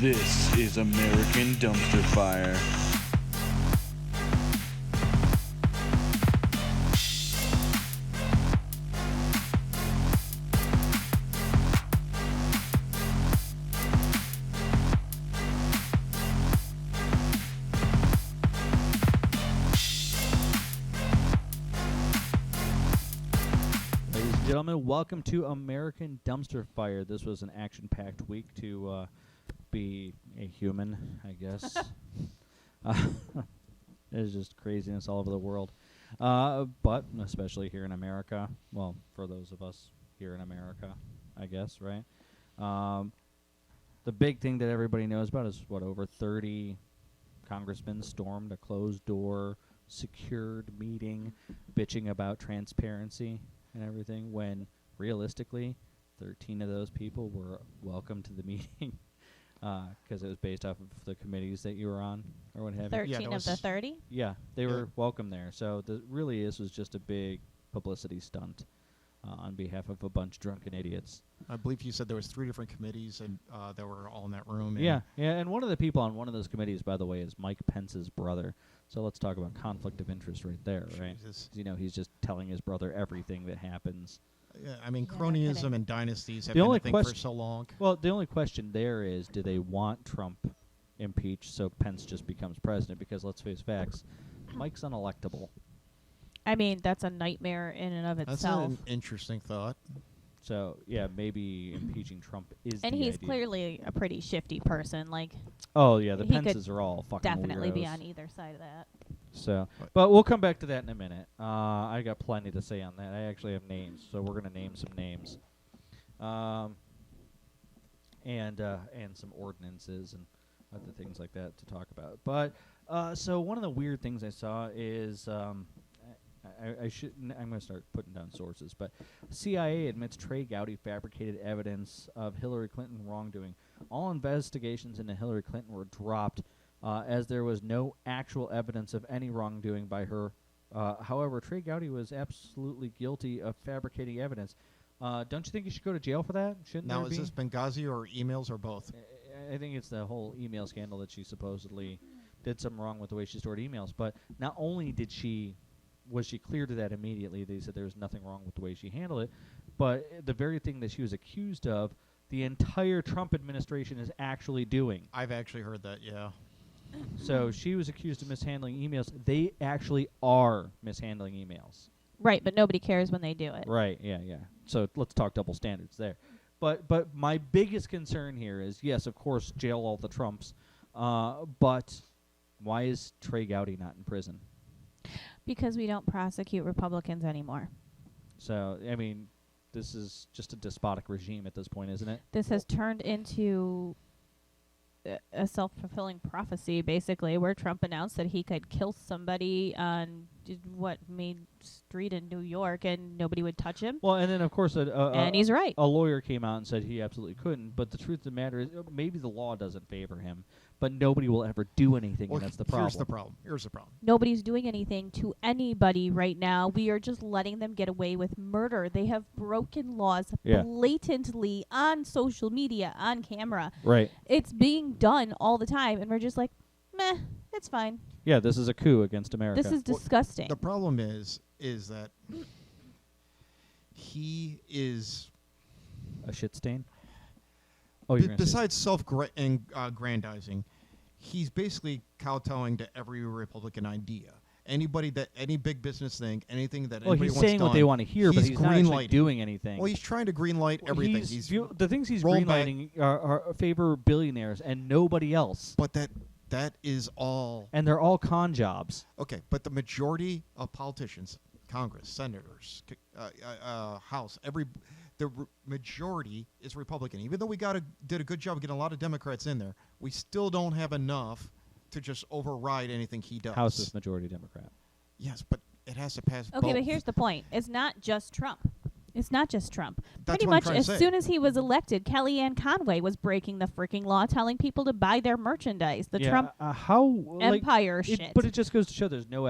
This is American Dumpster Fire. Ladies and gentlemen, welcome to American Dumpster Fire. This was an action-packed week to be a human, I guess. There's just craziness all over the world. But especially here in America. Well, for those of us here in America, I guess, right? The big thing that everybody knows about is, over 30 congressmen stormed a closed-door, secured meeting bitching about transparency and everything, when realistically 13 of those people were welcome to the meeting because it was based off of the committees that you were on or what have you. 13 of the 30? Yeah, they were welcome there. So really this was just a big publicity stunt on behalf of a bunch of drunken idiots. I believe you said there was 3 different committees and that were all in that room. Yeah, and one of the people on one of those committees, by the way, is Mike Pence's brother. So let's talk about conflict of interest right there, right? You know, he's just telling his brother everything that happens. Yeah, I mean, cronyism and dynasties have The been only a thing for so long. Well, the only question there is, do they want Trump impeached so Pence just becomes president? Because let's face facts, Mike's unelectable. I mean, that's a nightmare in and of That's itself. an interesting thought. So, yeah, maybe impeaching Trump is And the he's idea. clearly a pretty shifty person. Like, Oh, yeah, the he Pences could are all fucking definitely be weirdos. on either side of that. So, but we'll come back to that in a minute. I got plenty to say on that. I actually have names, so we're going to name some names. And some ordinances and other things like that to talk about. But, so one of the weird things I saw is, I'm going to start putting down sources, but CIA admits Trey Gowdy fabricated evidence of Hillary Clinton wrongdoing. All investigations into Hillary Clinton were dropped as there was no actual evidence of any wrongdoing by her. However, Trey Gowdy was absolutely guilty of fabricating evidence. Don't you think you should go to jail for that? Shouldn't Now, there is be? this Benghazi or emails or both? I think it's the whole email scandal that she supposedly did something wrong with the way she stored emails. But not only was she clear to that immediately, they said there was nothing wrong with the way she handled it, but the very thing that she was accused of, the entire Trump administration is actually doing. I've actually heard that, yeah. So she was accused of mishandling emails. They actually are mishandling emails. Right, but nobody cares when they do it. Right, yeah. So let's talk double standards there. But my biggest concern here is, yes, of course, jail all the Trumps, but why is Trey Gowdy not in prison? Because we don't prosecute Republicans anymore. So, I mean, this is just a despotic regime at this point, isn't it? This has turned into a self-fulfilling prophecy, basically, where Trump announced that he could kill somebody on Main Street in New York, and nobody would touch him. Well, and then, of course, and he's right. A lawyer came out and said he absolutely couldn't, but the truth of the matter is maybe the law doesn't favor him, but nobody will ever do anything, Well, and that's the problem. Here's the problem. Nobody's doing anything to anybody right now. We are just letting them get away with murder. They have broken laws blatantly on social media, on camera. Right. It's being done all the time, and we're just like, meh, it's fine. Yeah, this is a coup against America. This is disgusting. The problem is that he is... A shit stain? Oh, you're besides self-grandizing, he's basically kowtowing to every Republican idea. Any big business thing, anything that anybody wants done. He's saying what they want to hear, but he's not actually greenlighting. doing anything. Well, he's trying to greenlight everything. The things he's rolled greenlighting are favor billionaires and nobody else. But that is all. And they're all con jobs. Okay, but the majority of politicians, Congress, senators, House, the majority is Republican. Even though we did a good job of getting a lot of Democrats in there, we still don't have enough to just override anything he does. House is majority Democrat. Yes, but it has to pass Okay, both. but here's the point. It's not just Trump. It's not just Trump. That's Pretty what I'm much trying to as say. soon as he was elected, Kellyanne Conway was breaking the freaking law, telling people to buy their merchandise. The Trump empire shit. But it just goes to show there's no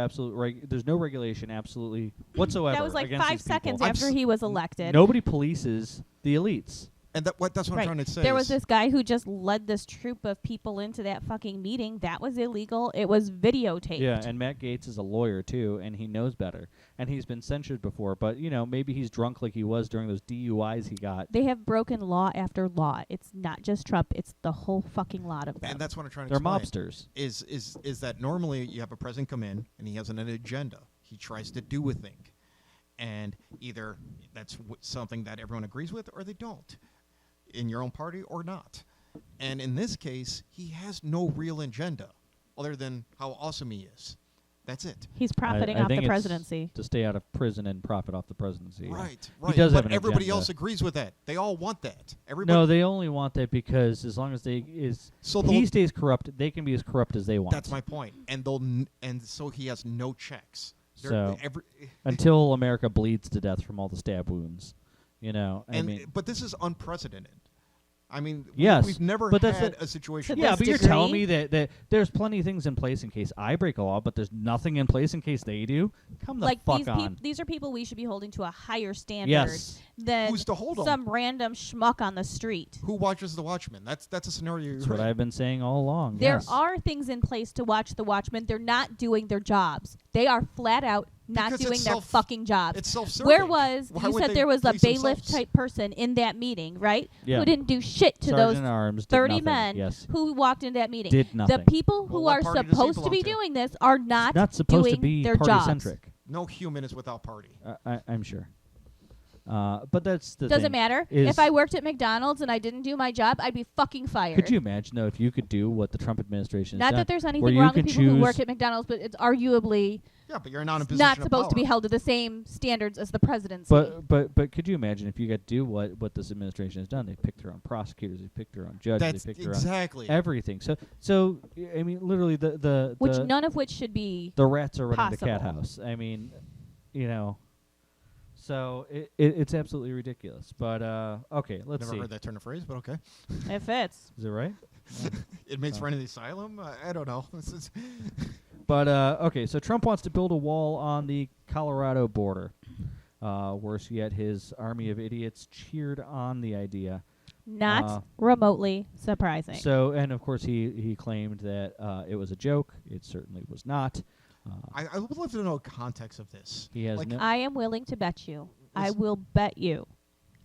there's no regulation absolutely whatsoever. That was like against 5 these seconds people. after he was elected. Nobody polices the elites. And that's what Right. I'm trying to say. There was is- this guy who just led this troop of people into that fucking meeting. That was illegal. It was videotaped. Yeah, and Matt Gaetz is a lawyer too, and he knows better. And he's been censured before, but maybe he's drunk like he was during those DUIs he got. They have broken law after law. It's not just Trump. It's the whole fucking lot of them. And that's what I'm trying to They're explain. mobsters. Is that normally you have a president come in and he has an agenda. He tries to do a thing. And either that's something that everyone agrees with or they don't. In your own party or not. And in this case, he has no real agenda other than how awesome he is. That's it. He's profiting I off think the it's presidency. to stay out of prison and profit off the presidency. yeah. Right. He does have But an everybody agenda. else agrees with that. They all want that. Everybody. No, they only want that because as long as So he they'll- stays corrupt, they can be as corrupt as they want. That's my point. And and so he has no checks. So until America bleeds to death from all the stab wounds, but this is unprecedented. I mean, Yes, we've never but that's had it. a situation. To Yeah, this but you're degree? telling me that there's plenty of things in place in case I break a law, but there's nothing in place in case they do? Come the Like fuck on. these are people we should be holding to a higher standard Yes. than Who's to hold 'em? some random schmuck on the street. Who watches the Watchmen? That's a scenario. That's what I've been saying all along. There yes. are things in place to watch the Watchmen. They're not doing their jobs. They are flat out not Because doing it's their fucking jobs. It's self-serving. Where was Why you would said they there was a police bailiff themselves? type person in that meeting, right? Yeah. Who didn't do shit to Sergeant those Arms did 30 nothing. men Yes. who walked into that meeting. Did nothing. The people who Well, what are party does he supposed to belong be to? doing this are not, Not supposed doing to be their party jobs. centric. No human is without party. I'm sure. But that's the Doesn't thing. matter. is- If I worked at McDonald's and I didn't do my job, I'd be fucking fired. Could you imagine though if you could do what the Trump administration has Not done, that there's where anything you wrong can with people who work choose- at McDonald's, but it's arguably Yeah, but you're not in a position not of supposed to be power. held to the same standards as the presidency. But could you imagine if you got to do what this administration has done? They picked their own prosecutors, they picked their own judges, That's they picked their exactly. own everything. So I mean, literally the which none of which should be. the rats are running the cat possible. house. I mean, so it's absolutely ridiculous. But okay, let's Never see. heard that turn of phrase, but okay. It fits. Is it right? It makes So. running the asylum. I don't know. This is But okay, so Trump wants to build a wall on the Colorado border. Worse yet, his army of idiots cheered on the idea. Not remotely surprising. So, and of course, he claimed that it was a joke. It certainly was not. I would love to know the context of this. He has like, no. I am willing to bet you. I Listen. will bet you.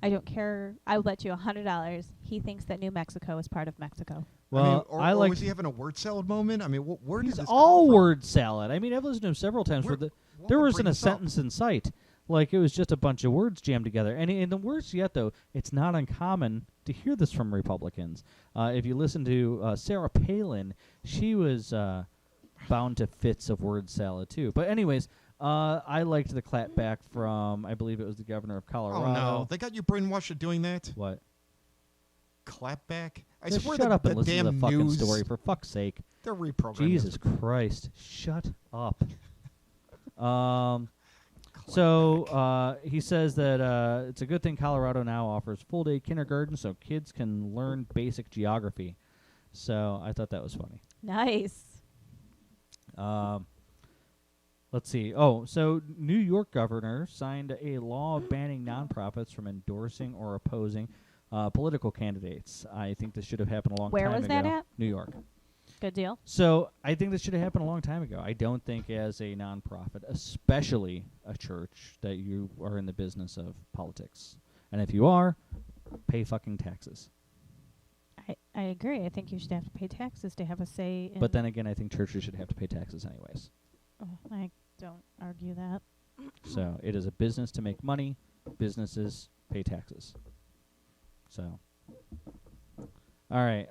I don't care. I will bet you $100. He thinks that New Mexico is part of Mexico. Well, or I like. was he having a word salad moment? I mean, where did He's this all come from? word salad. I mean, I've listened to him several times. Where- Where why there would wasn't bring a this up? sentence in sight. Like it was just a bunch of words jammed together. And the worst yet, though, it's not uncommon to hear this from Republicans. If you listen to Sarah Palin, she was bound to fits of word salad too. But anyways, I liked the clapback from I believe it was the governor of Colorado. Oh no, they got you brainwashed at doing that. What? Clapback. I Just swear shut the, up and the listen to damn the fucking news. story for fuck's sake. They're reprogramming. Jesus Christ! Shut up. So he says that it's a good thing Colorado now offers full-day kindergarten so kids can learn basic geography. So I thought that was funny. Nice. Let's see. Oh, so New York governor signed a law banning nonprofits from endorsing or opposing political candidates. I think this should have happened a long Where time was ago. that at? New York. Good deal. So I think this should have happened a long time ago. I don't think as a nonprofit, especially a church, that you are in the business of politics. And if you are, pay fucking taxes. I agree. I think you should have to pay taxes to have a say in. But then again, I think churches should have to pay taxes anyways. I don't argue that. So it is a business to make money. Businesses pay taxes. So. All right.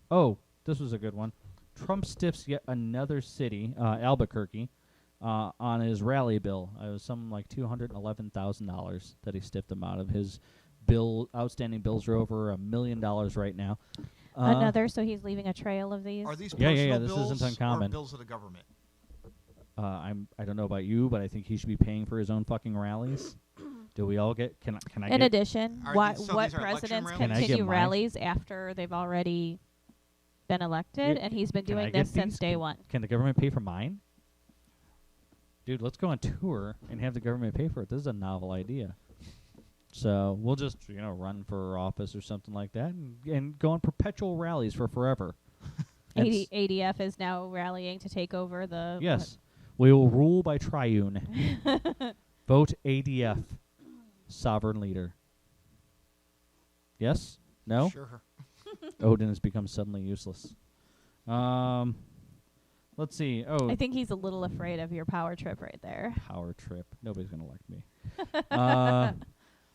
Oh, this was a good one. Trump stiffs yet another city, Albuquerque, on his rally bill. It was something like $211,000 that he stiffed them out of. His outstanding bills are over $1 million right now. Another, so he's leaving a trail of these. Are these Yeah, personal yeah, this bills isn't uncommon. or bills of the government? I don't know about you, but I think he should be paying for his own fucking rallies. Do we all get? Can I In get? addition, Are what these- so what these are election presidents rallies? Can I get continue mine? rallies after they've already been elected? Yeah, And he's been can I doing get this since these? day one. Can the government pay for mine? Dude, let's go on tour and have the government pay for it. This is a novel idea. So we'll just, run for office or something like that and go on perpetual rallies for forever. And ADF is now rallying to take over the... Yes. We will rule by triune. Vote ADF. Sovereign leader. Yes? No? Sure. Odin has become suddenly useless. Let's see. Oh, I think he's a little afraid of your power trip right there. power trip. Nobody's going to like me.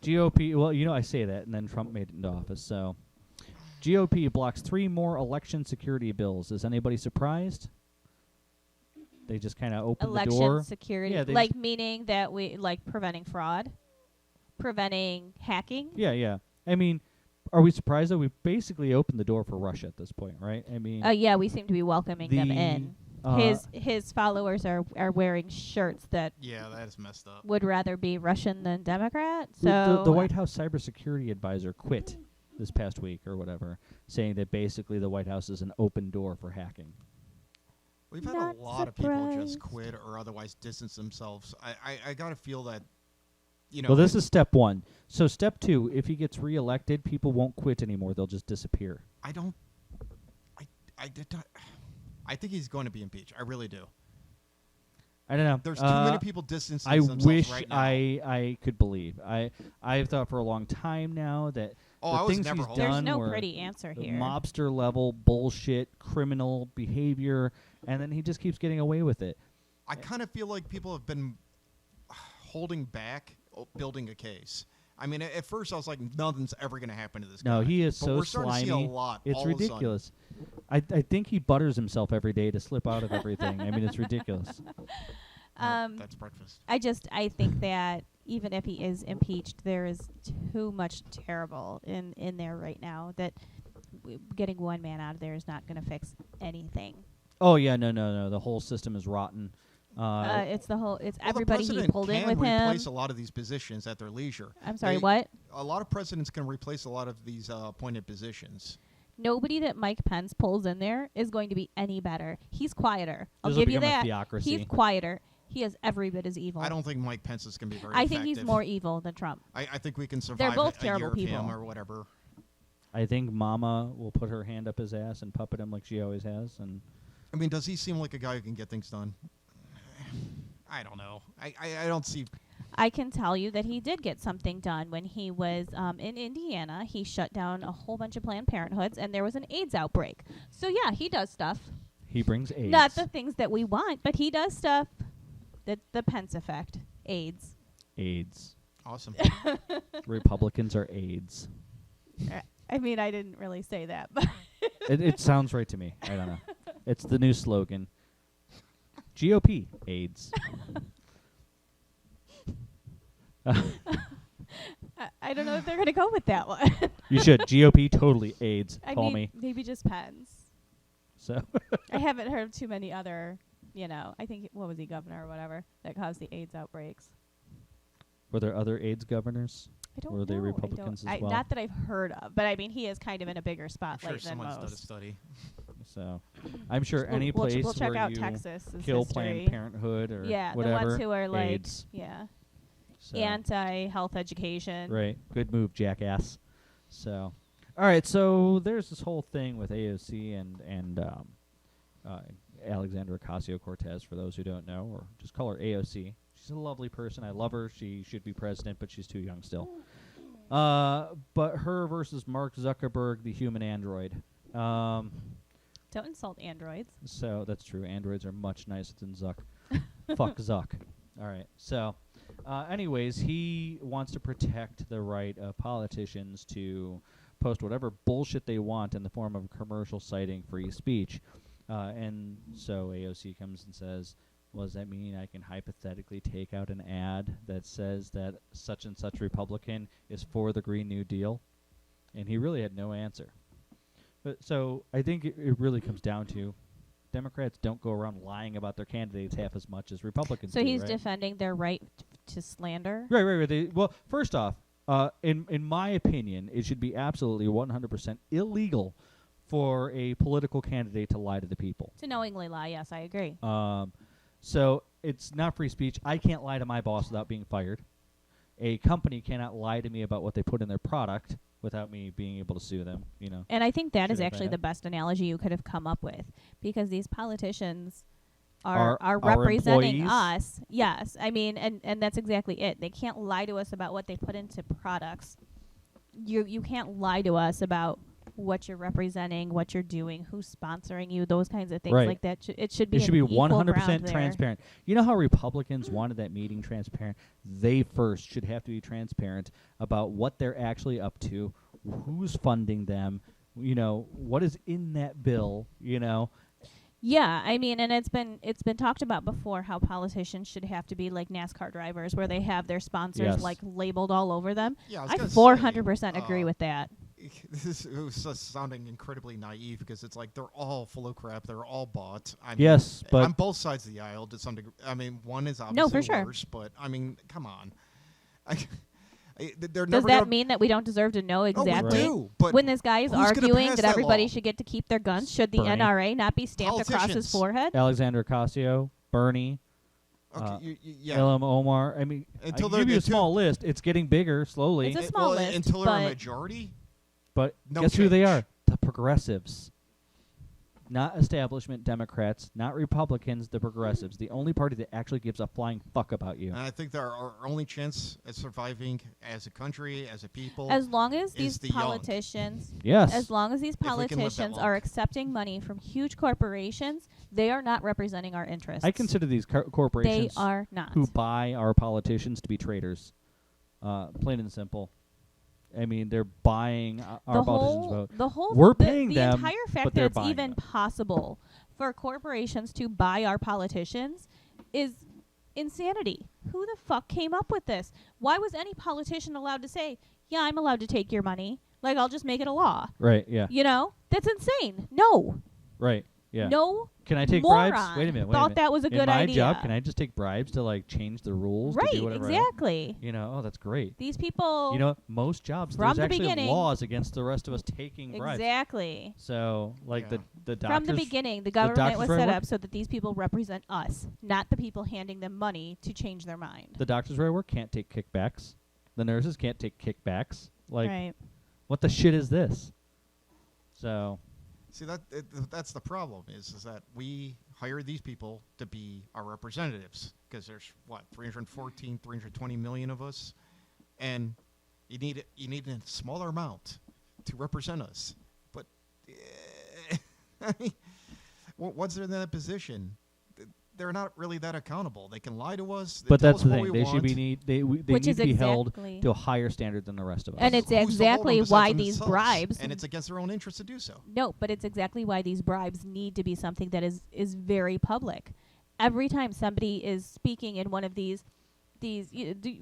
GOP, well, I say that, and then Trump made it into office, so. GOP blocks 3 more election security bills. Is anybody surprised? They just kind of opened the door. Election security, Yeah, they like meaning that preventing fraud, preventing hacking. Yeah. I mean, are we surprised that we basically opened the door for Russia at this point, right? I mean, Yeah, we seem to be welcoming them in. His followers are wearing shirts that Yeah, that is messed up. would rather be Russian than Democrat. So the White House cybersecurity advisor quit this past week or whatever, saying that basically the White House is an open door for hacking. We've had Not a lot of people just surprised. quit or otherwise distance themselves. I got to feel that, Well, this is step 1. So step 2, if he gets reelected, people won't quit anymore. They'll just disappear. I think he's going to be impeached. I really do. I don't know. There's too many people distancing I themselves wish right now. I could believe. I've thought for a long time now that Oh, the I was things never he's hopeful. there's done no were pretty answer here. mobster level bullshit, criminal behavior, and then he just keeps getting away with it. I kind of feel like people have been holding back building a case. I mean, at first I was like, nothing's ever going to happen to this guy. No, he is But so we're starting slimy. to see a lot. It's all of a sudden. ridiculous. I think he butters himself every day to slip out of everything. I mean, it's ridiculous. That's breakfast. I think that even if he is impeached, there is too much terrible in there right now that getting one man out of there is not going to fix anything. Oh yeah, no. The whole system is rotten. It's Well, everybody the he president pulled in can with him. replace a lot of these positions at their leisure. I'm sorry, They- what? A lot of presidents can replace a lot of these appointed positions. Nobody that Mike Pence pulls in there is going to be any better. He's quieter. I'll This'll give you become a that. theocracy. He's quieter. He is every bit as evil. I don't think Mike Pence is going to be very I effective. think he's more evil than Trump. I think we can survive They're both a terrible year of him people. or whatever. I think Mama will put her hand up his ass and puppet him like she always has. And I mean, does he seem like a guy who can get things done? I don't know. I don't see. I can tell you that he did get something done when he was in Indiana. He shut down a whole bunch of Planned Parenthoods, and there was an AIDS outbreak. So, yeah, he does stuff. he brings AIDS. Not the things that we want, but he does stuff. The Pence effect. AIDS. AIDS. Awesome. Republicans are AIDS. I mean, I didn't really say that, but It sounds right to me. I don't know. It's the new slogan. GOP AIDS. I don't know if they're going to go with that one. You should. GOP totally AIDS. I Call mean, me. maybe just Pence. So I haven't heard of too many other, I think, what was he, governor or whatever, that caused the AIDS outbreaks. were there other AIDS governors? I don't Were know. they Republicans as well? Not that I've heard of, but I mean, he is kind of in a bigger I'm spotlight sure than someone's done a most. study. So I'm sure We'll- any we'll ch- place we'll check where out you Texas' kill history. Planned Parenthood or Yeah, whatever, the ones who are like, AIDS. yeah, So. anti-health education. Right. Good move, jackass. So, all right. So there's this whole thing with AOC and Alexandra Ocasio-Cortez, for those who don't know, or just call her AOC. She's a lovely person. I love her. She should be president, but she's too young still. But her versus Mark Zuckerberg, the human android. Don't insult androids. So that's true. Androids are much nicer than Zuck. Fuck Zuck. All right. So, anyways, he wants to protect the right of politicians to post whatever bullshit they want in the form of commercial citing free speech. And so AOC comes and says, well, does that mean I can hypothetically take out an ad that says that such and such Republican is for the Green New Deal? And he really had no answer. But so I think it really comes down to Democrats don't go around lying about their candidates half as much as Republicans So do, he's right? defending their right to slander. Right. Well, first off, in my opinion, it should be absolutely 100% illegal for a political candidate to lie to the people. To knowingly lie, yes, I agree. So it's not free speech. I can't lie to my boss without being fired. a company cannot lie to me about what they put in their product without me being able to sue them. And I think that is Should have actually that. the best analogy you could have come up with, because these politicians Our are representing employees? us. Yes, I mean, and that's exactly it. They can't lie to us about what they put into products. You can't lie to us about what you're representing, what you're doing, who's sponsoring you, those kinds of things Right. like that. It should be It should an be equal 100% ground there. transparent. You know how Republicans wanted that meeting transparent? They first should have to be transparent about what they're actually up to, who's funding them, what is in that bill, Yeah, I mean, and it's been talked about before how politicians should have to be like NASCAR drivers, where they have their sponsors Yes. like labeled all over them. Yeah, I gonna 400% say, agree with that. It was just sounding incredibly naive because it's like they're all full of crap. They're all bought. I mean, Yes, but on both sides of the aisle to some degree. I mean, one is No, obviously for sure. worse, but I mean, come on. They're Does never that gonna, mean that we don't deserve to know Oh, exactly? we do, but When this guy is who's gonna arguing pass that that everybody law? should get to keep their guns, should the Bernie. NRA not be stamped across his Politicians. forehead? Alexander Ocasio, Bernie, okay, yeah. Ilham Omar. I mean, Until I they're- give you a until- small list. It's getting bigger slowly. It's a small well, list, until they're a but- majority. But No guess who they change. are? The progressives. Not establishment Democrats, not Republicans, the progressives. The only party that actually gives a flying fuck about you. And I think that our only chance at surviving as a country, as a people, As long as is these the young. politicians, Yes. as long as these we can live that politicians long. are accepting money from huge corporations, they are not representing our interests. I consider these they corporations are not. who buy our politicians to be traitors. Plain and simple. I mean, they're buying our politicians' vote. The whole We're the, paying the them, entire fact but that they're it's buying even them. possible for corporations to buy our politicians is insanity. Who the fuck came up with this? Why was any politician allowed to say, "Yeah, I'm allowed to take your money. Like, I'll just make it a law." Right, yeah. That's insane. No, Right, yeah. no. Can I take moron bribes? Wait a minute, Thought that was a In good my idea. job, can I just take bribes to, change the rules Right, to do whatever I want? exactly. Oh, that's great. These people. Most jobs, From there's the actually beginning- laws against the rest of us taking bribes. Exactly. So, Yeah. the doctors... From the beginning, the government was doctors set where I up so that these people represent us, not the people handing them money to change their mind. The doctors where I work can't take kickbacks. The nurses can't take kickbacks. Right. What the shit is this? So, See that's the problem is that we hire these people to be our representatives because there's 314, 320 million of us, and you need a smaller amount to represent us. But I mean, once they're in that position, they're not really that accountable. They can lie to us. They but tell that's us the what thing. we They should want. be they Which need is to be held exactly. to a higher standard than the rest of us. And it's Who's to hold them exactly besides why these themselves? bribes. And it's against their own interest to do so. No, but it's exactly why these bribes need to be something that is very public. Every time somebody is speaking in one of these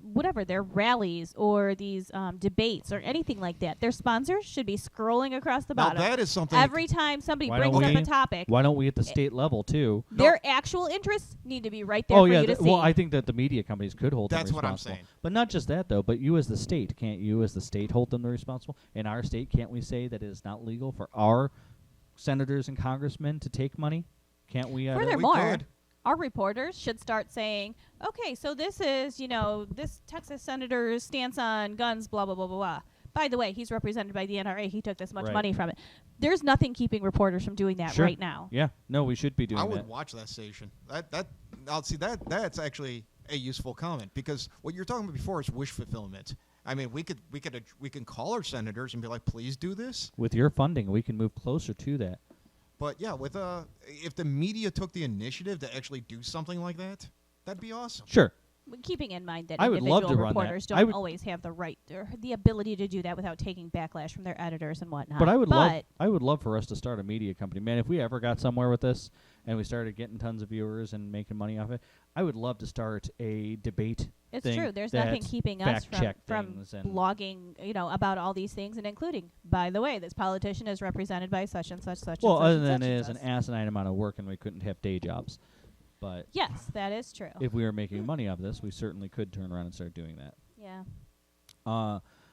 whatever, their rallies or these debates or anything like that, their sponsors should be scrolling across the Now bottom. that is something. Every time somebody Why brings don't up we- a topic, Why don't we at the state level too? their actual interests need to be right there Oh for yeah, you to see. well I think that the media companies could hold That's them what I'm responsible. saying. But not just that though, but you as the state, can't you as the state hold them responsible? In our state, can't we say that it is not legal for our senators and congressmen to take money? Can't we? Furthermore, could. our reporters should start saying, okay, so this is, this Texas senator's stance on guns, blah, blah, blah, blah, blah. By the way, he's represented by the NRA. He took this much Right. money from it. There's nothing keeping reporters from doing that Sure. right now. Yeah, no, we should be doing I would that. watch that station. That's actually a useful comment because what you're talking about before is wish fulfillment. I mean, we can call our senators and be like, please do this. With your funding, we can move closer to that. But yeah, if the media took the initiative to actually do something like that, that'd be awesome. Sure. Keeping in mind that I would love individual to run that. reporters I don't would- always have the right or the ability to do that without taking backlash from their editors and whatnot. But I would love for us to start a media company. Man, if we ever got somewhere with this and we started getting tons of viewers and making money off it, I would love to start a debate It's thing true. There's nothing that keeping us fact-check from things and- blogging, about all these things, and including, by the way, this politician is represented by such and such, such Well, and such. other and than such it and is an such. asinine amount of work and we couldn't have day jobs. But Yes, that is true. if we were making money off this, we certainly could turn around and start doing that. Yeah.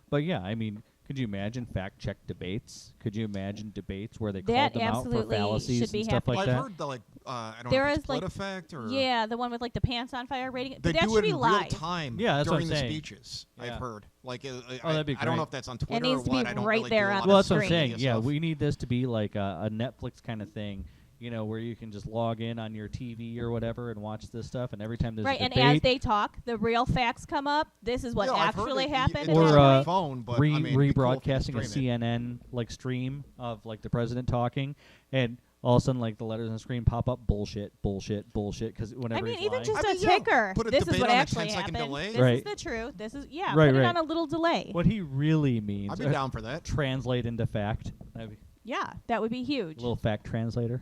But yeah, I mean, Could you imagine fact-check debates? Could you imagine debates where they That called them out for absolutely fallacies should be and stuff happening. like Well, that? I've heard the I don't There know if is, it's like- PolitiFact or Yeah, the one with like the pants on fire rating. they But that do should it be in live. real time Yeah, that's what during I'm the saying. speeches. Yeah. I've heard. Like, Oh, that'd be I don't know great. if that's on Twitter needs or to be what. I don't right really there do a on lot the Well, of that's what I'm screen. saying. media Yeah, stuff. we need this to be like a Netflix kind of thing, where you can just log in on your TV or whatever and watch this stuff, and every time there's Right, a and debate, as they talk, the real facts come up. This is what Yeah, I've heard actually it- happened. it at Or, this does on my point. phone, but I mean, it'd be cool if you could rebroadcasting a stream it. CNN like stream of like the president talking, and all of a sudden like the letters on the screen pop up bullshit, because whenever I mean, he's even lying, just I a mean, yeah, ticker. put a This is debate what on a actually 10-second happened. delay. This Right. is the truth. This is Right, put it right. on a little delay. what he really means, I'd be down for that. translate into fact. That'd be Yeah, that would be a huge. little fact translator.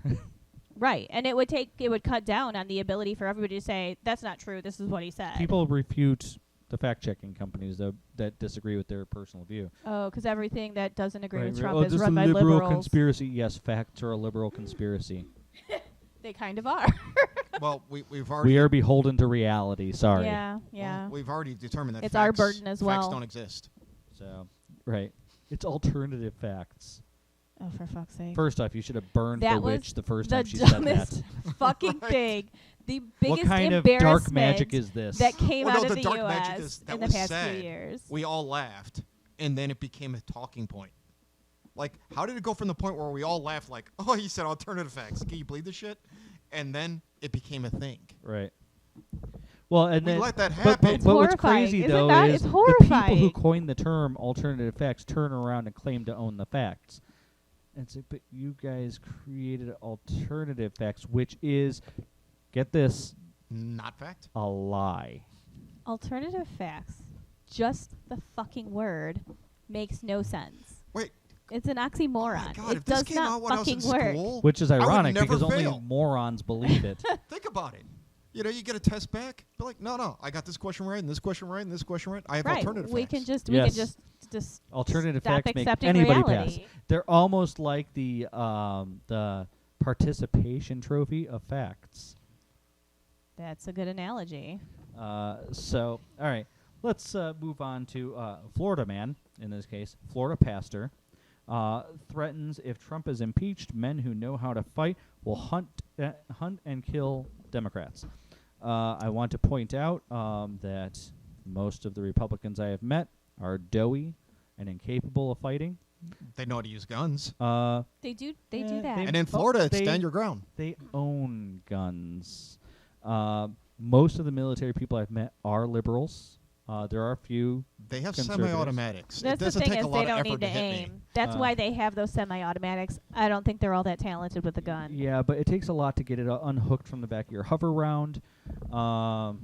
Right, and it would cut down on the ability for everybody to say that's not true. This is what he said. People refute the fact-checking companies that disagree with their personal view. Oh, because everything that doesn't agree with Trump Oh, is this run is by a liberal liberals. conspiracy. Yes, facts are a liberal conspiracy. They kind of are. Well, we've already We are beholden to reality. Sorry. Yeah, well, yeah. we've already determined that It's our facts- burden as well. Facts don't exist. So, right. It's alternative facts. Oh, for fuck's sake. First off, you should have burned That the was witch the first the time she said dumbest that. fucking Right. thing. The What biggest kind of embarrassment dark magic is this? that came Well, out no, of the the dark magic U.S. is that in the was past sad. few years. We all laughed, and then it became a talking point. Like, how did it go from the point where we all laughed, like, oh, he said alternative facts. Can you believe this shit? And then it became a thing. Right. Well, and We then let that but, happen. but, It's but what's horrifying, crazy is it though not? is It's the people who horrifying. coined the term alternative facts turn around and claim to own the facts. And say, but you guys created alternative facts, which is, get this, Not fact. a lie. Alternative facts, just the fucking word, makes no sense. Wait. It's an Oh oxymoron. my God, it if this does came not out when I was fucking in work. school, Which is I would ironic never because only fail. morons believe it. Think about it. You know, you get a test back. Be like, no, I got this question right, and this question right, and this question right. I have Right. alternative We facts. can just Yes. just Alternative stop facts make accepting anybody reality. pass. They're almost like the participation trophy of facts. That's a good analogy. So, all right, let's move on to Florida man, in this case, Florida pastor, threatens if Trump is impeached, men who know how to fight will hunt and kill Democrats. I want to point out that most of the Republicans I have met are doughy and incapable of fighting. They know how to use guns. They do Yeah, that. they- And in but Florida, it's they- stand your ground. They own guns. Most of the military people I've met are liberals. There are a few. They have Conservatives. semi-automatics. That's It the doesn't thing take is a they lot of don't effort need to to hit aim. me. That's why they have those semi-automatics. I don't think they're all that talented with a gun. Yeah, but it takes a lot to get it unhooked from the back of your hover round. Oh,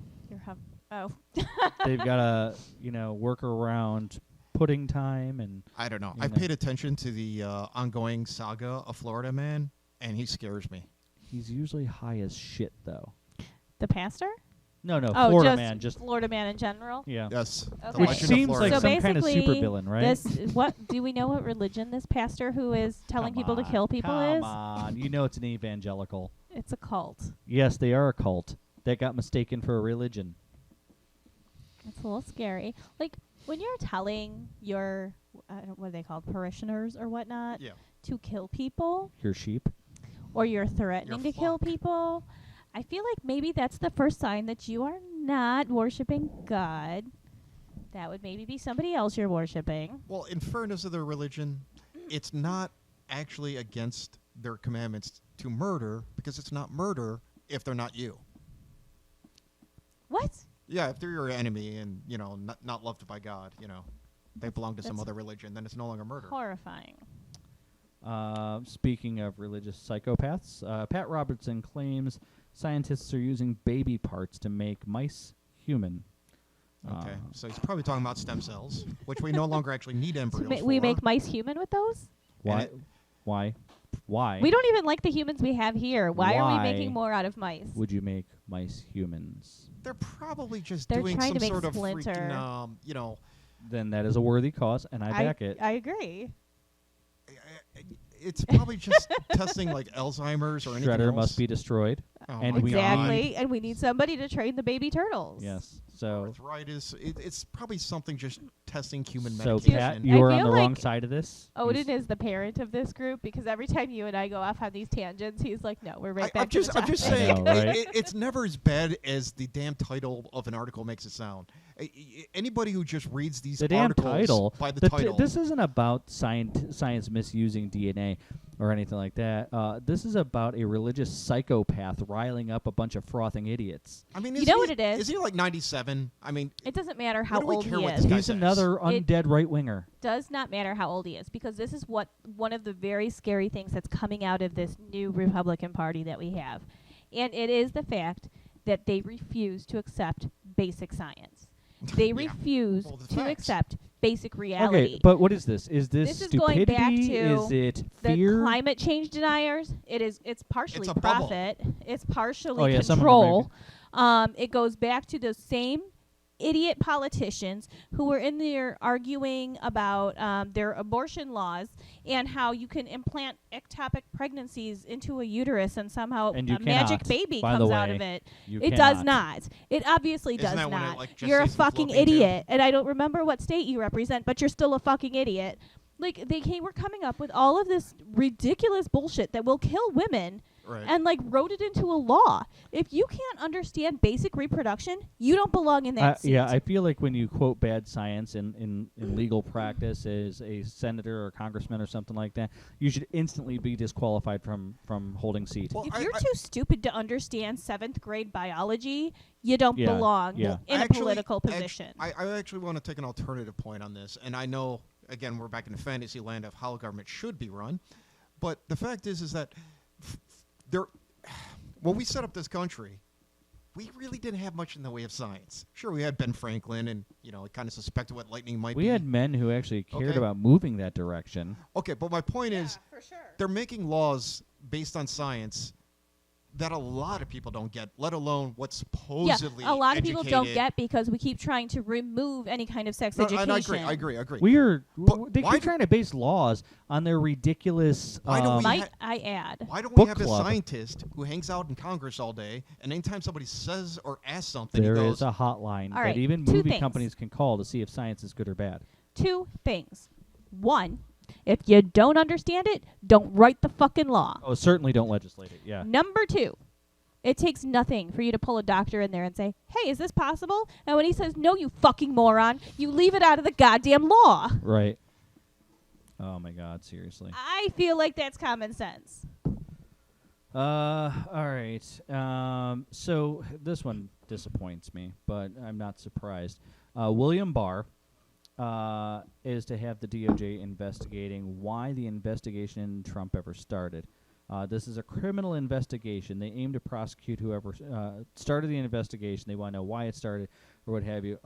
They've got to, work around pudding time and I don't know. You I've know. paid attention to the ongoing saga of Florida Man, and he scares me. he's usually high as shit though. the pastor? No, Oh, Florida just man, just Florida man in general. yeah. Yes. The Okay. Which Legend of seems Florida. like So some kind of basically, supervillain, right? This what do we know what religion this pastor who is telling Come people to on, kill people come is? on, you know it's an evangelical. It's a cult. Yes, they are a cult that got mistaken for a religion. It's a little scary. Like when you're telling your what are they called, parishioners or whatnot, Yeah. to kill people, Your sheep. or you're threatening to kill flock. people. I feel like maybe that's the first sign that you are not worshiping God. That would maybe be somebody else you're worshiping. Well, in fairness of their religion, it's not actually against their commandments to murder because it's not murder if they're not you. What? Yeah, if they're your enemy and, not loved by God, they belong to some That's other religion, then it's no longer murder. Horrifying. Speaking of religious psychopaths, Pat Robertson claims scientists are using baby parts to make mice human. Okay, so he's probably talking about stem cells, which we no longer actually need So embryos we for. make mice human with those? Why? it- Why? Why? We don't even like the humans we have here. Why are we Why making more out of mice? would you make mice humans? They're probably just They're doing trying some to make sort of Splinter. freaking, Then that is a worthy cause, and I back it. I agree. It's probably just testing like Alzheimer's or anything Shredder else. must be destroyed. Oh and my we Exactly, and we need somebody to train the baby turtles. Yes. So Arthritis. It's probably something just testing human so medication. Pat, I you're on feel the wrong like side of this. You Odin is the parent of this group because every time you and I go off on these tangents, he's like, "No, we're right back I'm to just the I'm just topic." saying I know, right? it's never as bad as the damn title of an article makes it sound. Anybody who just reads these the damn articles title. by the The title. this isn't about science misusing DNA or anything like that. This is about a religious psychopath riling up a bunch of frothing idiots. I mean, You know what it is? Is he like 97? I mean, It doesn't matter how do we old care he what is. this guy He's says? another It- undead right winger. Does not matter how old he is because this is what one of the very scary things that's coming out of this new Republican Party that we have, and it is the fact that they refuse to accept basic science. They Yeah. refuse Well, the to facts. accept basic reality. Okay, but what is this? Is this This is going back stupidity? to Is it the fear? climate change deniers, it's partially a bubble. profit, it's partially Oh, yeah, some of them are control. It goes back to the same idiot politicians who were in there arguing about their abortion laws and how you can implant ectopic pregnancies into a uterus and somehow And you a magic cannot, baby by the comes out way. of it. You It does cannot. not. It obviously Isn't does that when it, not. like, just You're a says the fucking fallopian tube? idiot, and I don't remember what state you represent, but you're still a fucking idiot. Like were coming up with all of this ridiculous bullshit that will kill women, right. and like wrote it into a law. If you can't understand basic reproduction, you don't belong in that seat. Yeah, I feel like when you quote bad science in legal practice as a senator or congressman or something like that, you should instantly be disqualified from holding seat. Well, If I- you're I- too stupid to understand 7th grade biology, you don't Yeah, belong yeah. in Actually- a political act- position. I actually want to take an alternative point on this, and I know, again, we're back in the fantasy land of how government should be run, but the fact is that there, when we set up this country, we really didn't have much in the way of science. Sure, we had Ben Franklin, and kind of suspected what lightning might We be. had men who actually cared Okay. about moving that direction. Okay, but my point is, for sure. they're making laws based on science that a lot of people don't get, let alone what's supposedly a lot of people don't educated- get because we keep trying to remove any kind of sex No, education. and I agree. They why keep do- trying to base laws on their ridiculous. Why don't we Might I add? Why don't we Book have club. a scientist who hangs out in Congress all day, and anytime somebody says or asks something, There he is goes, a hotline All right, that even two movie things. companies can call to see if science is good or bad. 2 things. 1, if you don't understand it, don't write the fucking law. Oh, certainly don't legislate it. Yeah. Number 2, it takes nothing for you to pull a doctor in there and say, "Hey, is this possible?" And when he says, "No, you fucking moron," you leave it out of the goddamn law. Right. Oh my God! Seriously. I feel like that's common sense. All right. So this one disappoints me, but I'm not surprised. William Barr is to have the DOJ investigating why the investigation in Trump ever started. This is a criminal investigation. They aim to prosecute whoever started the investigation. They want to know why it started or what have you.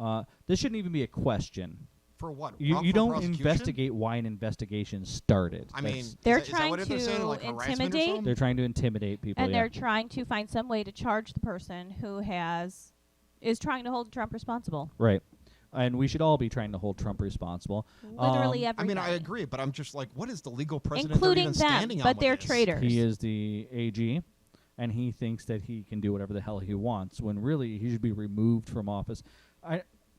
This shouldn't even be a question. for what? You Wrongful don't prosecution? investigate why an investigation started. I mean, That's- They're is that trying what they're saying, to like harassment or intimidate. something? they're trying to intimidate people. And yeah. they're trying to find some way to charge the person who is trying to hold Trump responsible. Right. And we should all be trying to hold Trump responsible. Literally Um, everybody. I mean, I agree, but I'm just like, what is the legal precedent Including they're even them, standing on but with they're this? traitors. He is the AG, and he thinks that he can do whatever the hell he wants, when really he should be removed from office.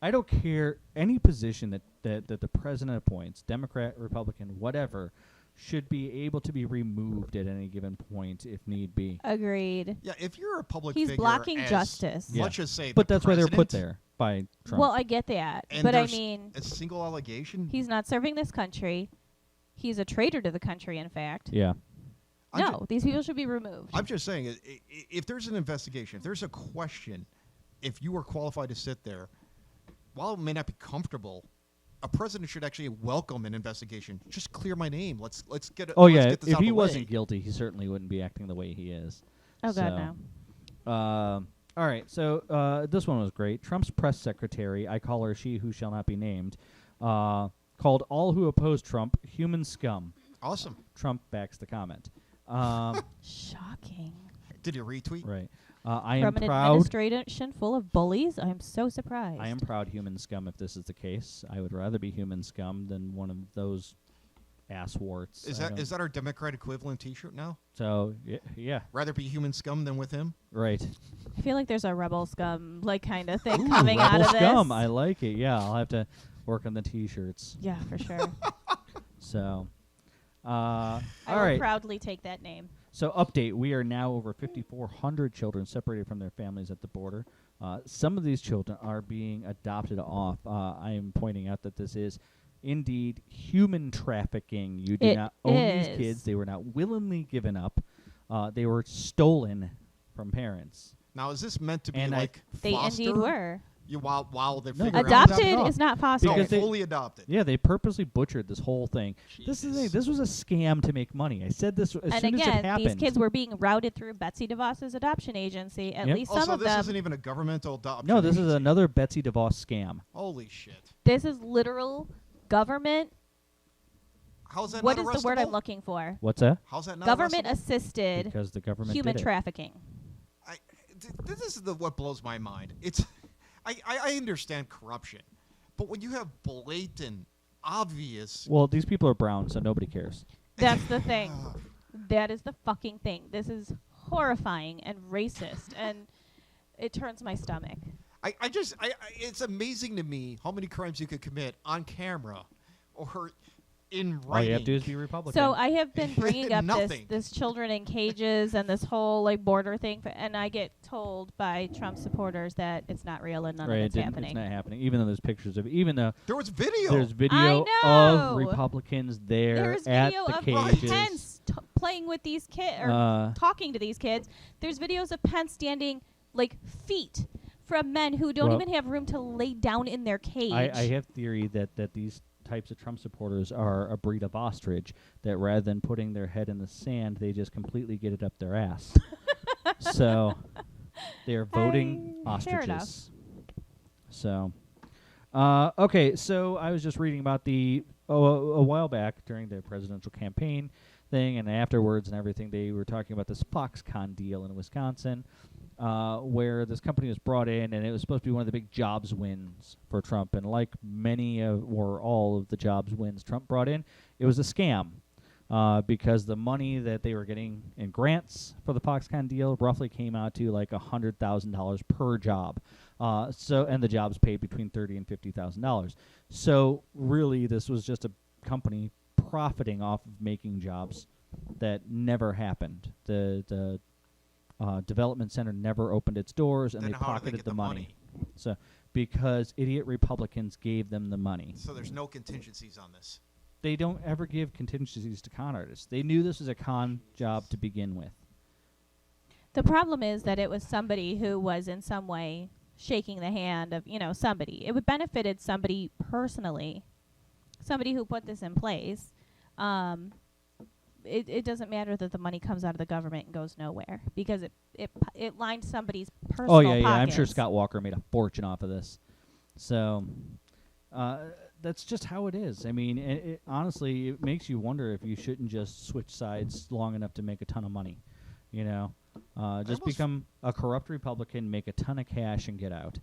I don't care any position that the president appoints, Democrat, Republican, whatever, should be able to be removed at any given point if need be. Agreed. Yeah, if you're a public He's figure, blocking as justice. much as say, But the that's why they're put president, there by Trump. Well, I get that. and But I there's mean, a single allegation. he's not serving this country. He's a traitor to the country, in fact. yeah. I'm No, these people should be removed. I'm just saying, if there's an investigation, if there's a question, if you are qualified to sit there, while it may not be comfortable, a president should actually welcome an investigation. Just clear my name. Let's get it. Oh let's yeah. get this If out of he the wasn't way. guilty, he certainly wouldn't be acting the way he is. Oh, God, So, no. All right. So this one was great. Trump's press secretary, I call her she who shall not be named, called all who oppose Trump human scum. Awesome. Trump backs the comment. Shocking. Did you retweet? Right. I From am an proud. administration full of bullies, I'm so surprised. I am proud human scum if this is the case. I would rather be human scum than one of those ass warts. Is that our Democrat equivalent T-shirt now? So yeah, Rather be human scum than with him. right. I feel like there's a rebel scum like kind of thing Ooh, coming out Rebel of this. scum. I like it. Yeah, I'll have to work on the T-shirts. Yeah, for sure. So, all I will right. proudly take that name. So update, we are now over 5,400 children separated from their families at the border. Some of these children are being adopted off. I am pointing out that this is indeed human trafficking. You do It not own these is. kids. They were not willingly given up. They were stolen from parents. Now, is this meant to be And like They foster? indeed were. You while they're No, figuring Adopted out is not foster. no, Because they- fully adopted. Yeah, they purposely butchered this whole thing. This is the thing. Jesus. This was a scam to make money. I said this as And soon as it again, happened. these kids were being routed through Betsy DeVos's adoption agency. At Yep. least Also, some of this them. isn't even a governmental adoption. No, this is agency. another Betsy DeVos scam. Holy shit! This is literal government. How's that What not is the word I'm arrestable? looking for? What's that? How's that not Government arrestable? assisted Because the government human did it. trafficking. This is what blows my mind. I understand corruption, but when you have blatant, obvious, Well, these people are brown, so nobody cares. That's the thing. That is the fucking thing. This is horrifying and racist, and it turns my stomach. it's amazing to me how many crimes you could commit on camera or in writing. All you have to do is be Republican. So I have been bringing up Nothing. this children in cages and this whole like border thing, and I get told by Trump supporters that it's not real and none right, of it's it's happening. not happening. Even though there's pictures of, even though There was video. there's video I of know. Republicans there There's at video the of cages. Pence playing with these kids or Uh, talking to these kids. There's videos of Pence standing like feet from men who don't Well, even have room to lay down in their cage. I have theory that these types of Trump supporters are a breed of ostrich that rather than putting their head in the sand, they just completely get it up their ass. So they're voting fair enough. ostriches. So, okay. So I was just reading about a while back during the presidential campaign thing, and afterwards and everything, they were talking about this Foxconn deal in Wisconsin. Where this company was brought in, and it was supposed to be one of the big jobs wins for Trump. And like many or all of the jobs wins Trump brought in, it was a scam because the money that they were getting in grants for the Foxconn deal roughly came out to like $100,000 per job. And the jobs paid between $30,000 and $50,000. So really, this was just a company profiting off of making jobs that never happened. The development center never opened its doors, and Then they how did they pocketed get the the money. So because idiot Republicans gave them the money. So there's no contingencies on this. They don't ever give contingencies to con artists. They knew this was a con job to begin with. The problem is that it was somebody who was in some way shaking the hand of, somebody. It would benefited somebody personally, somebody who put this in place. It doesn't matter that the money comes out of the government and goes nowhere because it lined somebody's personal Oh yeah, yeah. I'm sure pockets. Scott Walker made a fortune off of this. So that's just how it is. I mean, honestly, it makes you wonder if you shouldn't just switch sides long enough to make a ton of money. Just almost become a corrupt Republican, make a ton of cash, and get out.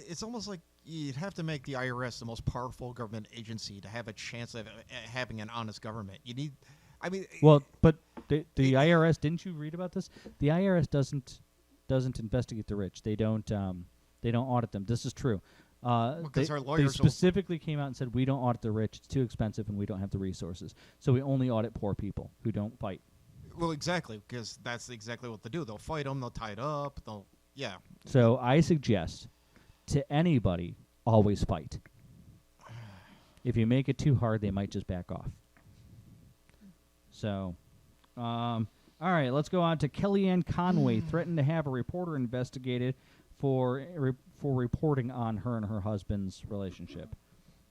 It's almost like you'd have to make the IRS the most powerful government agency to have a chance of having an honest government. You need, I mean, Well, but the IRS, didn't you read about this? The IRS doesn't investigate the rich. They don't audit them. This is true. Because our they lawyers will- specifically came out and said we don't audit the rich. It's too expensive, and we don't have the resources. So we only audit poor people who don't fight. well, exactly, because that's exactly what they do. They'll fight them. They'll tie it up. Yeah. So I suggest to anybody, always fight. If you make it too hard, they might just back off. So, all right, let's go on to Kellyanne Conway threatened to have a reporter investigated for reporting on her and her husband's relationship.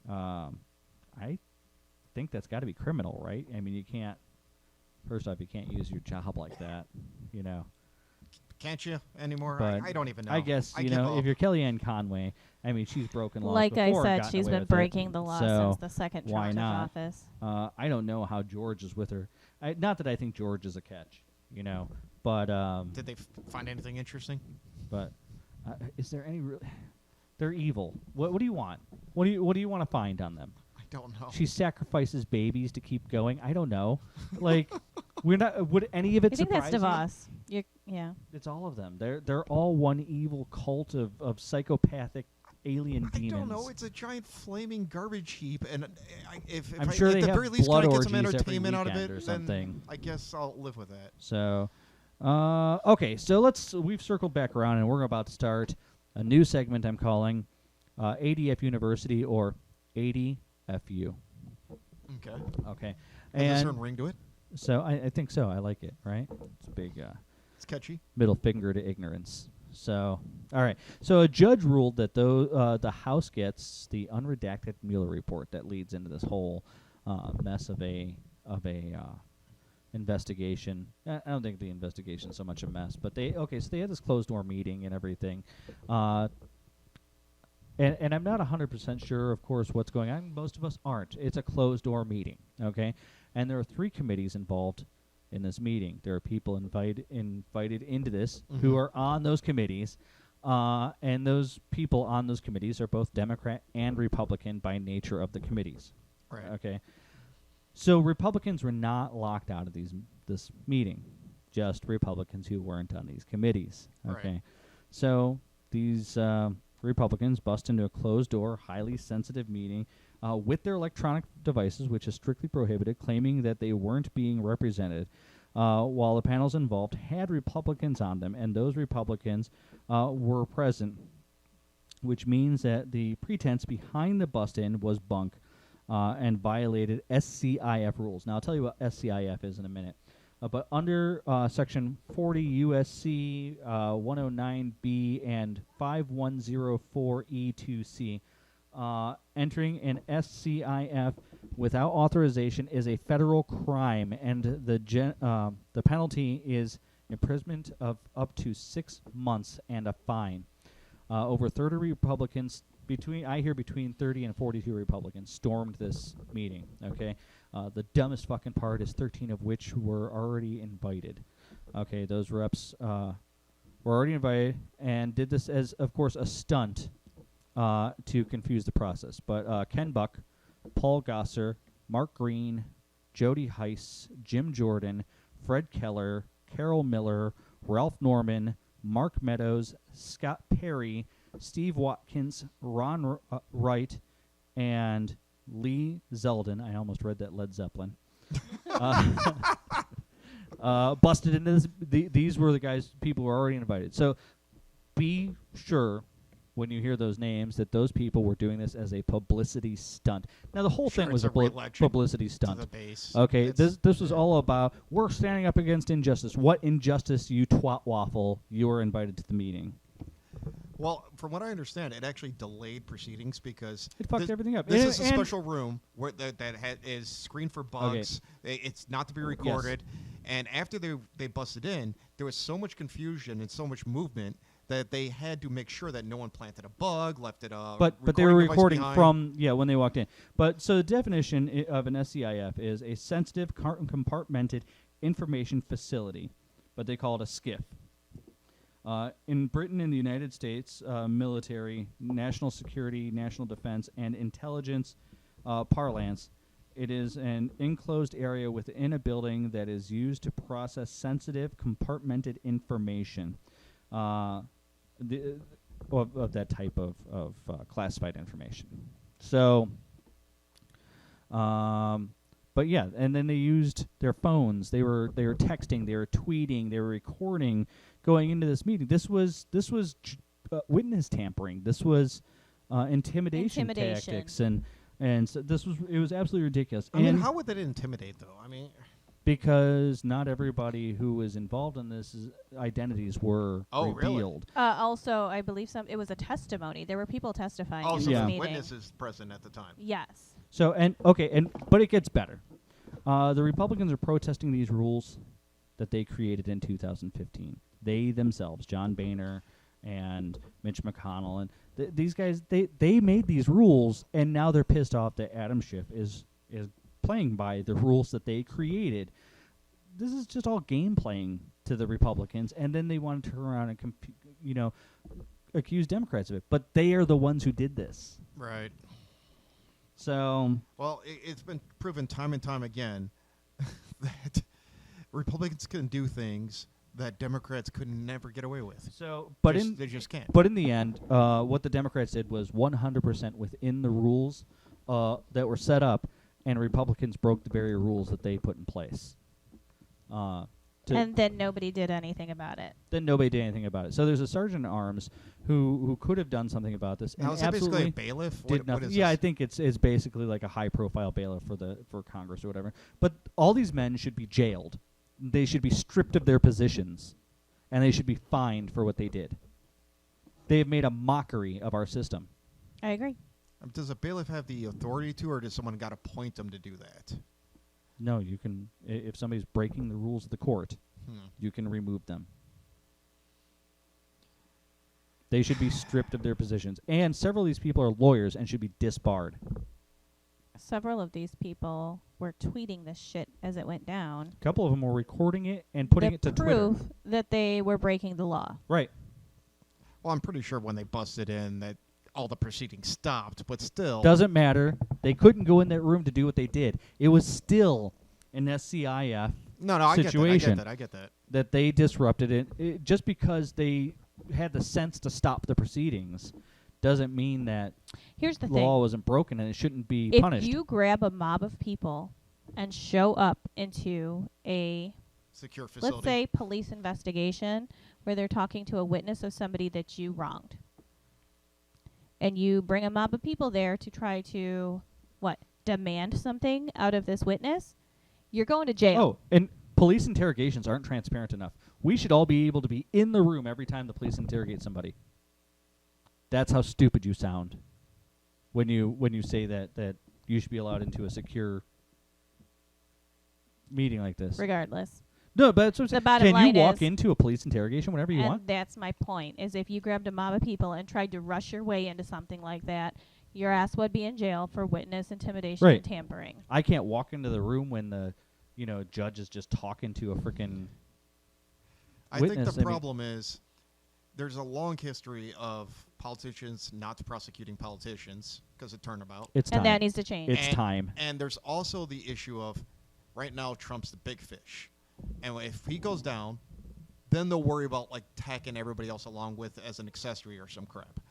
I think that's got to be criminal, right? I mean, you can't. First off, you can't use your job like that, Can't you anymore? But I don't even know. I guess I give up. if you're Kellyanne Conway, I mean, she's broken laws Like I before and said, gotten she's away been with it. breaking the law So since the second why Trump took not? office. I don't know how George is with her. Not that I think George is a catch, but Did they find anything interesting? but is there any? They're evil. What do you want? What do you want to find on them? don't know. She sacrifices babies to keep going. I don't know. Like, we're not. Would any of it I think that's surprise you? DeVos. Yeah. It's all of them. They're all one evil cult of psychopathic alien I demons. don't know. It's a giant flaming garbage heap, and if I'm I, sure at they the have very least, blood can I get some orgies every entertainment out of weekend it? or Then something. I guess I'll live with that. So, okay. So we've circled back around, and we're about to start a new segment I'm calling ADF University or ADFU. Okay. Okay. Has a And certain ring to it. so I think so. I like it. Right? It's a big. It's catchy. Middle finger to ignorance. So, all right. So a judge ruled that though the House gets the unredacted Mueller report that leads into this whole mess of a investigation. I don't think the investigation is so much a mess, but they had this closed door meeting and everything. And I'm not 100% sure, of course, what's going on. Most of us aren't. It's a closed door meeting, okay? And there are 3 committees involved in this meeting. There are people invited into this who are on those committees, and those people on those committees are both Democrat and Republican by nature of the committees. Right. Okay. So Republicans were not locked out of this meeting, just Republicans who weren't on these committees. Okay. Right. So these Republicans bust into a closed-door, highly sensitive meeting with their electronic devices, which is strictly prohibited, claiming that they weren't being represented, while the panels involved had Republicans on them, and those Republicans were present, which means that the pretense behind the bust-in was bunk and violated SCIF rules. Now, I'll tell you what SCIF is in a minute. But under Section 40 U.S.C. 109B and 5104E2C, entering an SCIF without authorization is a federal crime, and the penalty is imprisonment of up to 6 months and a fine. Over 30 Republicans, between 30 and 42 Republicans stormed this meeting. Okay, the dumbest fucking part is 13 of which were already invited. Okay, those reps were already invited and did this as, of course, a stunt to confuse the process. But Ken Buck, Paul Gosser, Mark Green, Jody Heiss, Jim Jordan, Fred Keller, Carol Miller, Ralph Norman, Mark Meadows, Scott Perry, Steve Watkins, Ron Wright, and Lee Zeldin. I almost read that Led Zeppelin. Busted into this. These were the people who were already invited. So be sure when you hear those names that those people were doing this as a publicity stunt. Now, the whole thing was a publicity stunt. To the base. Okay, this was all about, we're standing up against injustice. What injustice, you twat waffle? You were invited to the meeting. Well, from what I understand, it actually delayed proceedings because it fucked everything up. This is a special room where that is screened for bugs. Okay. It's not to be recorded. Yes. And after they busted in, there was so much confusion and so much movement that they had to make sure that no one planted a bug, left it but they were recording from when they walked in. But so the definition of an SCIF is a sensitive compartmented information facility, but they call it a SCIF. In Britain and the United States, military, national security, national defense, and intelligence parlance, it is an enclosed area within a building that is used to process sensitive, compartmented information of that type of classified information. So, but yeah, and then they used their phones. They were texting. They were tweeting. They were recording. Going into this meeting, this was witness tampering. This was intimidation tactics, and so it was absolutely ridiculous. I mean, how would that intimidate, though? I mean, because not everybody who was involved in this identities were revealed. Really? Also, I believe it was a testimony. There were people testifying in this meeting. Witnesses present at the time. Yes. So but it gets better. The Republicans are protesting these rules that they created in 2015. They themselves, John Boehner and Mitch McConnell, and these guys, they made these rules, and now they're pissed off that Adam Schiff is playing by the rules that they created. This is just all game playing to the Republicans, and then they want to turn around and accuse Democrats of it. But they are the ones who did this. Right. So Well, it's been proven time and time again that Republicans can do things that Democrats could never get away with. They just can't. But in the end, what the Democrats did was 100% within the rules that were set up, and Republicans broke the very rules that they put in place. And then nobody did anything about it. Then nobody did anything about it. So there's a sergeant at arms who could have done something about this. Now, and is that basically a absolutely bailiff? did What nothing. is Yeah, this? I think it's basically like a high-profile bailiff for Congress or whatever. But all these men should be jailed. They should be stripped of their positions, and they should be fined for what they did. They have made a mockery of our system. I agree. Does a bailiff have the authority to, or does someone got to appoint them to do that? No, you can. If somebody's breaking the rules of the court, you can remove them. They should be stripped of their positions. And several of these people are lawyers and should be disbarred. Several of these people were tweeting this shit as it went down. A couple of them were recording it and putting it to Twitter. Proof that they were breaking the law. Right. Well, I'm pretty sure when they busted in that all the proceedings stopped, but still. Doesn't matter. They couldn't go in that room to do what they did. It was still an SCIF situation I get that. that they disrupted it. Just because they had the sense to stop the proceedings doesn't mean that Here's the the thing. law wasn't broken and it shouldn't be If punished. you grab a mob of people and show up into a, Secure facility. let's say, police investigation where they're talking to a witness of somebody that you wronged, and you bring a mob of people there to try to, demand something out of this witness, you're going to jail. Oh, and police interrogations aren't transparent enough. We should all be able to be in the room every time the police interrogate somebody. That's how stupid you sound when you say that you should be allowed into a secure meeting like this. Regardless. No, but that's what I'm The saying. bottom Can you line walk is- into a police interrogation whenever you And want? that's my point, is if you grabbed a mob of people and tried to rush your way into something like that, your ass would be in jail for witness intimidation Right. and tampering. I can't walk into the room when the judge is just talking to a freaking I think witness. the problem is there's a long history of politicians not prosecuting politicians because of turnabout. It's time. And that needs to change. It's time. And there's also the issue of right now Trump's the big fish. And if he goes down, then they'll worry about tacking everybody else along with as an accessory or some crap.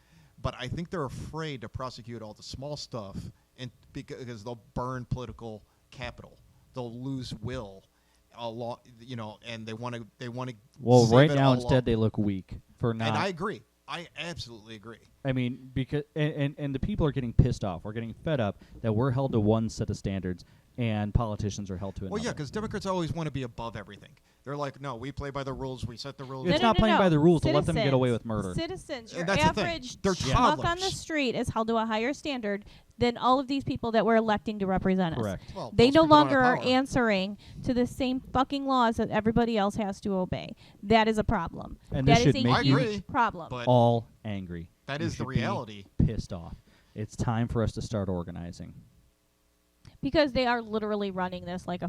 But I think they're afraid to prosecute all the small stuff and because they'll burn political capital. They'll lose will a lot, and they want to Well, save right it now all instead up. they look weak for not. And I agree. I absolutely agree. I mean, because and the people are getting pissed off. We're getting fed up that we're held to one set of standards and politicians are held to another. Well, yeah, because Democrats always want to be above everything. They're like, no, we play by the rules. We set the rules. It's not playing by the rules to let them get away with murder. Citizens, And your that's the thing. average They're schmuck on the toddlers. street is held to a higher standard than all of these people that we're electing to represent us. Correct. Well, They those no people don't have longer are power. answering to the same fucking laws that everybody else has to obey. That is a problem. And That this is should a make I you agree. problem. But all angry. that You is the should be reality. Pissed off. It's time for us to start organizing. Because they are literally running this like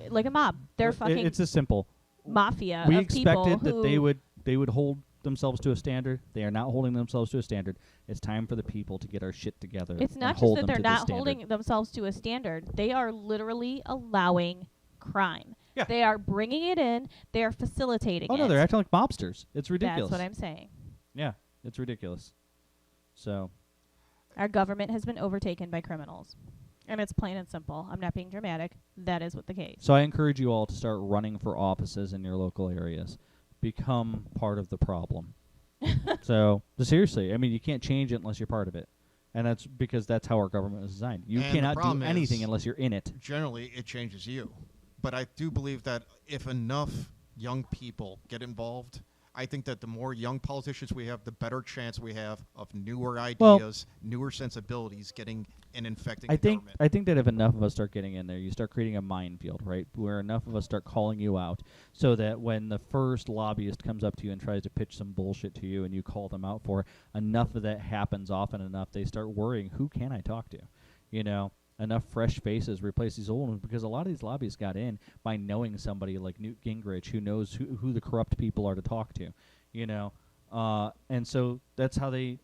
like a mob. They're fucking It's as simple. mafia We of people expected that who they would hold themselves to a standard. They are not holding themselves to a standard. It's time for the people to get our shit together. It's and not just hold that them they're to the not standard. holding themselves to a standard. They are literally allowing crime. Yeah. They are bringing it in. They are facilitating Oh it. no, they're acting like mobsters. It's ridiculous. That's what I'm saying. Yeah, it's ridiculous. So Our government has been overtaken by criminals. And it's plain and simple. I'm not being dramatic. That is what the case. So I encourage you all to start running for offices in your local areas. Become part of the problem. So, seriously, I mean, you can't change it unless you're part of it. And that's because that's how our government is designed. You And the cannot do problem anything is unless you're in it. Generally, it changes you. But I do believe that if enough young people get involved, I think that the more young politicians we have, the better chance we have of newer ideas, newer sensibilities getting and infecting the government. I think that if enough of us start getting in there, you start creating a minefield, right? Where enough of us start calling you out, so that when the first lobbyist comes up to you and tries to pitch some bullshit to you, and you call them out for it, enough of that happens often enough, they start worrying, who can I talk to? Enough fresh faces replace these old ones, because a lot of these lobbyists got in by knowing somebody like Newt Gingrich who knows who the corrupt people are to talk to. And so that's how they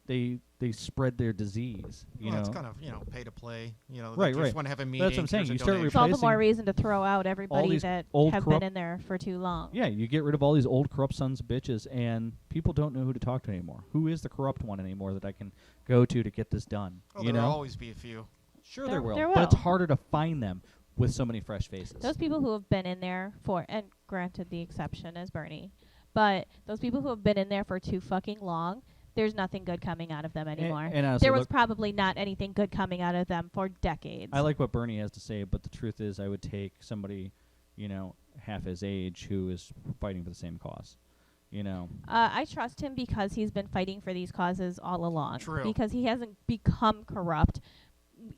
spread their disease. You know, it's kind of pay to play. Right, they right. just want to have a That's meeting. what I'm saying. here's a You start donation. It's all the replacing more reason to throw out everybody these that old have corrupt- been in there for too long. Yeah, you get rid of all these old corrupt sons of bitches, and people don't know who to talk to anymore. Who is the corrupt one anymore that I can go to get this done? Oh, you there'll know, always be a few. sure There will, will. but it's harder to find them with so many fresh faces. Those people who have been in there for, and granted the exception is Bernie, but those people who have been in there for too fucking long, there's nothing good coming out of them anymore. And honestly, there was look, probably not anything good coming out of them for decades. I like what Bernie has to say, but the truth is, I would take somebody, half his age who is fighting for the same cause. I trust him because he's been fighting for these causes all along. True. Because he hasn't become corrupt,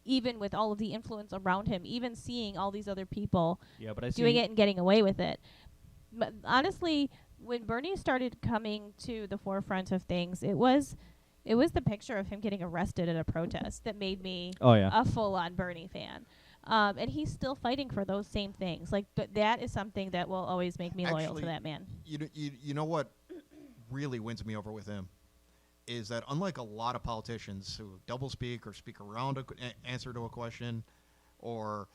even with all of the influence around him, even seeing all these other people Yeah, but I doing see it and getting away with it. But honestly, when Bernie started coming to the forefront of things, it was the picture of him getting arrested at a protest that made me Oh yeah. a full-on Bernie fan. And he's still fighting for those same things. Like, that is something that will always make me loyal Actually, to that man. You know what really wins me over with him is that unlike a lot of politicians who doublespeak or speak around an answer to a question or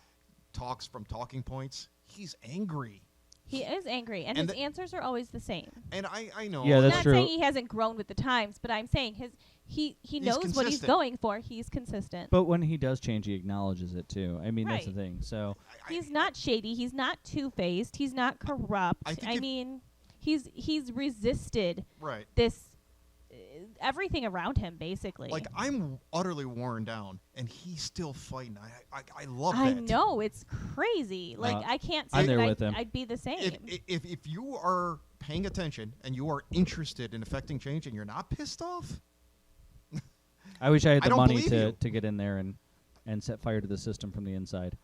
talks from talking points, he's angry. He is angry, and And his answers are always the same. And I know. Yeah, I'm that's not true. saying he hasn't grown with the times, but I'm saying he knows what he's consistent. going for. He's consistent. But when he does change, he acknowledges it too. I mean, that's the Right. thing. So He's not shady. He's not two-faced. He's not corrupt. I think I mean, he's resisted Right. this everything around him, basically. Like, I'm utterly worn down, and he's still fighting. I love that. I know, it's crazy. Like, I can't say I'm there that with him. I'd be the same. If you are paying attention and you are interested in affecting change and you're not pissed off, I wish I had I the don't money believe to you. to get in there and set fire to the system from the inside.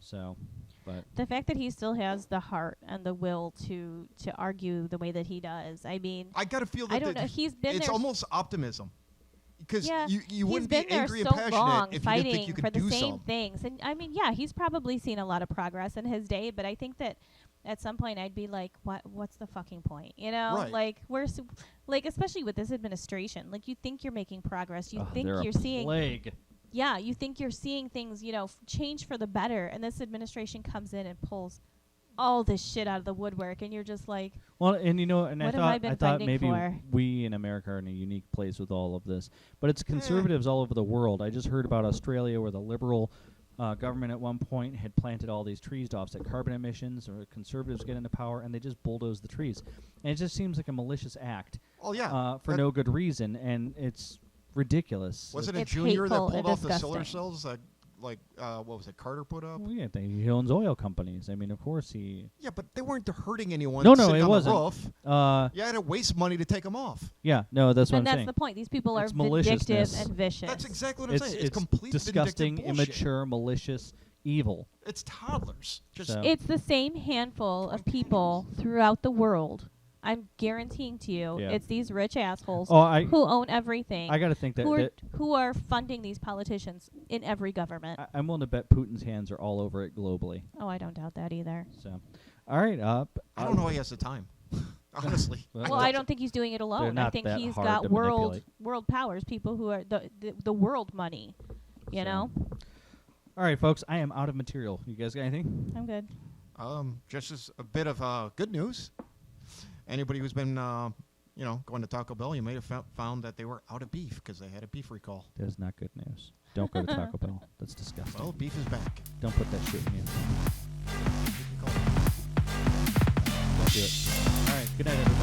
So, but The fact that he still has the heart and the will to argue the way that he does. I mean, I gotta feel that I don't know. He's been it's there. almost optimism. Because Yeah, you he's wouldn't be been there angry so and passionate long if you didn't fighting think you could for the do same something. things. And I mean, yeah, he's probably seen a lot of progress in his day, but I think that at some point I'd be like, what's the fucking point? Right. Like like especially with this administration, like you think you're making progress, you think they're you're a seeing plague. yeah, you think you're seeing things, change for the better, and this administration comes in and pulls all this shit out of the woodwork, and you're just like, Well, and and What have I I been thought fighting maybe for? we in America are in a unique place with all of this, but it's conservatives all over the world. I just heard about Australia where the liberal government at one point had planted all these trees to offset carbon emissions, or conservatives get into power and they just bulldoze the trees, and it just seems like a malicious act Oh yeah. for no good reason, and it's ridiculous. Wasn't it It's Junior that hateful pulled and off the solar disgusting. cells that, what was it, Carter put up? Well, yeah, he owns oil companies. I mean, of course he. Yeah, but they weren't hurting anyone. No, sitting it on wasn't. The roof. You had to waste money to take them off. Yeah, no, that's what and I'm that's saying. the point. These people are It's vindictive maliciousness. and vicious. That's exactly what I'm saying. It's complete disgusting, vindictive bullshit. immature, malicious, evil. It's toddlers. Just So- It's the same handful of people throughout the world. I'm guaranteeing to you, Yeah. it's these rich assholes Oh, who own everything, I got to think that, who are funding these politicians in every government. I'm willing to bet Putin's hands are all over it globally. Oh, I don't doubt that either. So, all right, I don't know how he has the time. Honestly. Well, I don't think he's doing it alone. I not think that he's hard got to world manipulate. powers, people who are the world money. You So- know, All right, folks, I am out of material. You guys got anything? I'm good. Just as a bit of good news. Anybody who's been, going to Taco Bell, you may have found that they were out of beef because they had a beef recall. That is not good news. Don't go to Taco Bell. That's disgusting. Well, beef is back. Don't put that shit in you. Beef recall. Don't do it. All right, good night, everybody.